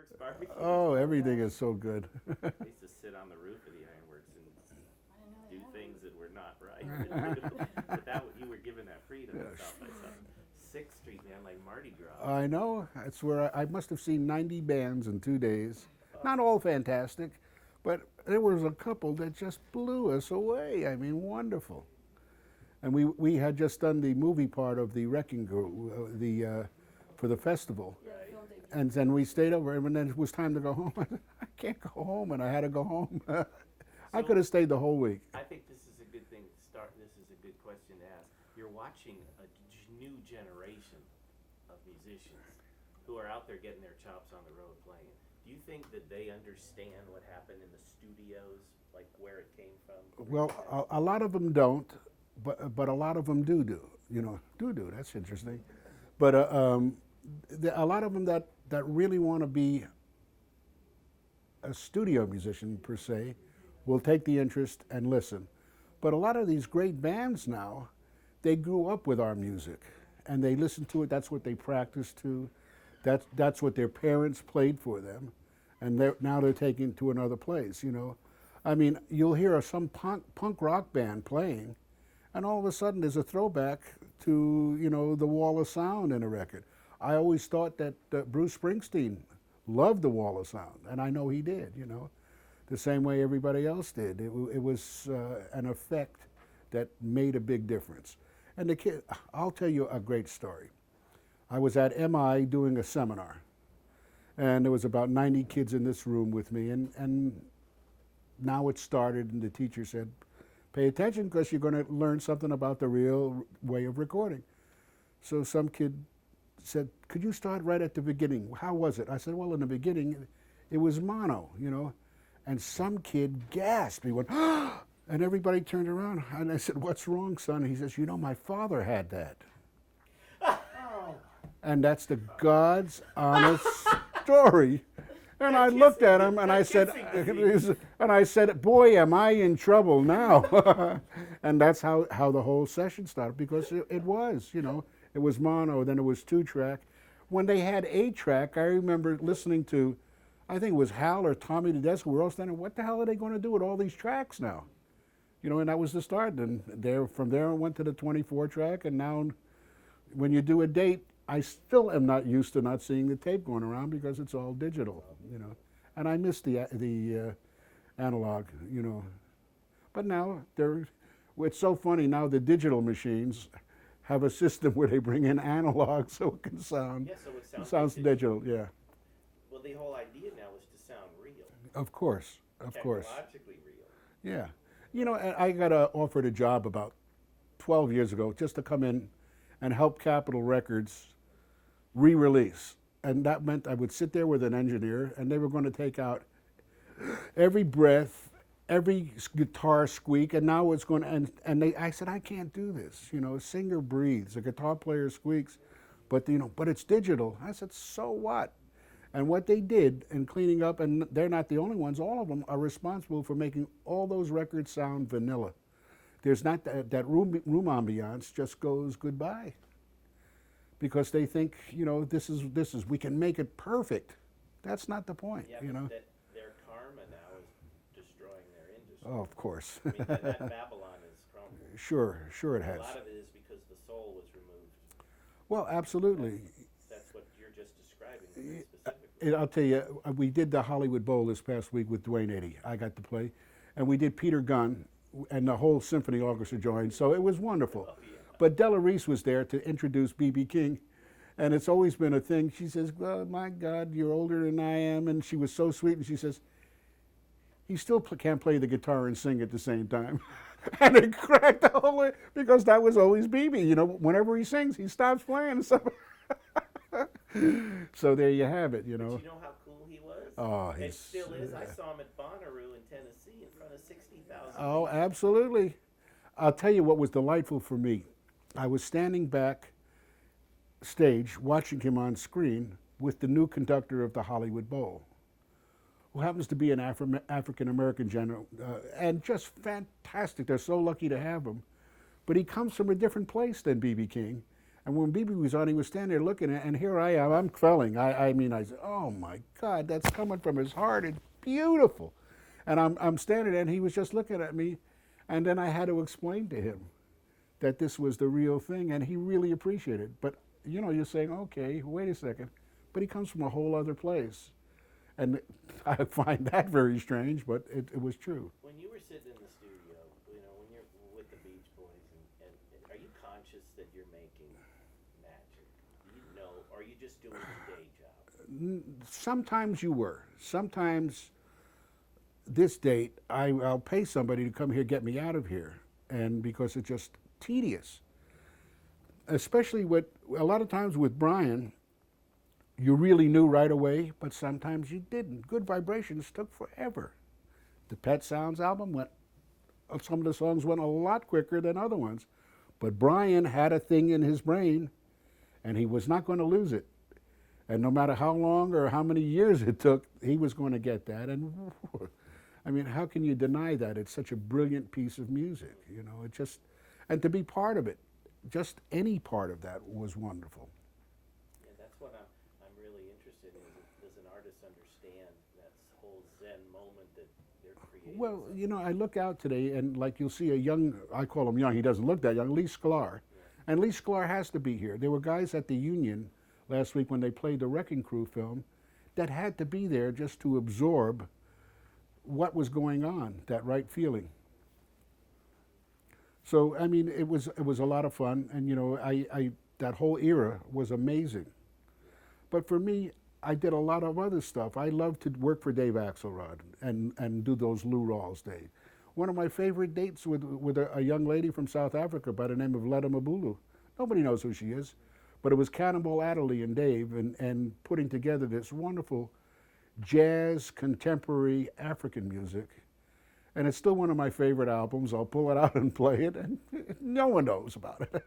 Ironworks barbecue. Oh, everything is so good. I used to sit on the roof of the Ironworks and do things that were not right. But you were given that freedom at South by South. 6th Street, man, like Mardi Gras. I know. That's where I must have seen 90 bands in 2 days. Not all fantastic, but there was a couple that just blew us away. I mean, wonderful. And we had just done the movie part of the Wrecking Crew, for the festival. Right. And then we stayed over, and then it was time to go home. I can't go home, and I had to go home. I could have stayed the whole week. I think this is a good thing to start. This is a good question to ask. You're watching a new generation of musicians who are out there getting their chops on the road playing. Do you think that they understand what happened in the studios, like where it came from? Well, a lot of them don't, but a lot of them do. You know, do. That's interesting. But a lot of them that really want to be a studio musician per se will take the interest and listen. But a lot of these great bands now, they grew up with our music and they listen to it. That's what they practice to. That's what their parents played for them, and now they're taking it to another place. You know, I mean, you'll hear some punk rock band playing, and all of a sudden there's a throwback to, you know, the Wall of Sound in a record. I always thought that Bruce Springsteen loved the Wall of Sound, and I know he did. You know, the same way everybody else did. It was an effect that made a big difference. And the kid, I'll tell you a great story. I was at MI doing a seminar, and there was about 90 kids in this room with me, and now it started, and the teacher said, pay attention because you're going to learn something about the real way of recording. So some kid said, could you start right at the beginning? How was it? I said, well, in the beginning, it was mono, you know, and some kid gasped. He went, ah! And everybody turned around, and I said, what's wrong, son? He says, you know, my father had that. And that's the God's honest story. And I looked at him and I said, boy, am I in trouble now. And that's how the whole session started, because it was, you know, it was mono, then it was 2-track. When they had 8-track, I remember listening to, I think it was Hal or Tommy Tedesco, we were all standing, what the hell are they going to do with all these tracks now? You know, and that was the start. And from there I went to the 24-track, and now when you do a date, I still am not used to not seeing the tape going around because it's all digital, you know. And I miss the analog, you know. But now it's so funny now. The digital machines have a system where they bring in analog so it can sound. Yeah, so it sounds digital. Yeah. Well, the whole idea now is to sound real. Of course, of course. Technologically real. Yeah, you know, I got offered a job about 12 years ago just to come in and help Capitol Records re-release, and that meant I would sit there with an engineer, and they were going to take out every breath, every guitar squeak, and now it's going to, I said, I can't do this. You know, a singer breathes, a guitar player squeaks, but you know, but it's digital. I said, so what? And what they did in cleaning up, and they're not the only ones, all of them are responsible for making all those records sound vanilla. There's not that room ambiance just goes goodbye. Because they think, you know, this is we can make it perfect. That's not the point, yeah, you know. That their karma now is destroying their industry. Oh, of course. I mean, that Babylon is crumbling. Sure it has. A lot of it is because the soul was removed. Well, absolutely. That's what you're just describing specifically. I'll tell you, we did the Hollywood Bowl this past week with Dwayne Eddy. I got to play, and we did Peter Gunn, and the whole symphony orchestra joined. So it was wonderful. Oh, yeah. But Della Reese was there to introduce B.B. King, and it's always been a thing. She says, well, my God, you're older than I am, and she was so sweet, and she says, he still can't play the guitar and sing at the same time. And it cracked the whole way, because that was always B.B. You know, whenever he sings, he stops playing. So there you have it, you know. But you know how cool he was? Oh, it still is. I saw him at Bonnaroo in Tennessee in front of 60,000 Oh, absolutely. I'll tell you what was delightful for me. I was standing back stage watching him on screen with the new conductor of the Hollywood Bowl, who happens to be an African-American general, and just fantastic. They're so lucky to have him. But he comes from a different place than B.B. King, And when BB was on, he was standing there looking at, and here I am, I'm quelling. I mean, I said, oh my God, that's coming from his heart. It's beautiful. And I'm standing there, and he was just looking at me. And then I had to explain to him that this was the real thing, and he really appreciated it. But, you know, you're saying, okay, wait a second. But he comes from a whole other place. And I find that very strange, but it was true. When you were sitting in the studio, you know, when you're with the Beach Boys, and are you conscious that you're making magic? Do you know, or are you just doing your day job? Sometimes you were. Sometimes this date, I'll pay somebody to come here, get me out of here, and because it's just tedious. Especially with, a lot of times with Brian, you really knew right away, but sometimes you didn't. Good Vibrations took forever. The Pet Sounds album went, some of the songs went a lot quicker than other ones, but Brian had a thing in his brain, and he was not going to lose it. And no matter how long or how many years it took, he was going to get that. And I mean, how can you deny that? It's such a brilliant piece of music, you know. It just, and to be part of it, just any part of that was wonderful. Yeah, that's what I'm really interested in. Does an artist understand that whole Zen moment that they're creating? Well, you know, I look out today, and like you'll see a young, I call him young, he doesn't look that young, Lee Sklar. Yeah. And Lee Sklar has to be here. There were guys at the Union last week when they played the Wrecking Crew film that had to be there just to absorb what was going on, that right feeling. So, I mean, it was a lot of fun, and you know, that whole era was amazing. But for me, I did a lot of other stuff. I loved to work for Dave Axelrod and do those Lou Rawls days. One of my favorite dates with a young lady from South Africa by the name of Letta Mabulu. Nobody knows who she is, but it was Cannonball Adderley and Dave and putting together this wonderful jazz, contemporary African music. And it's still one of my favorite albums. I'll pull it out and play it, and no one knows about it.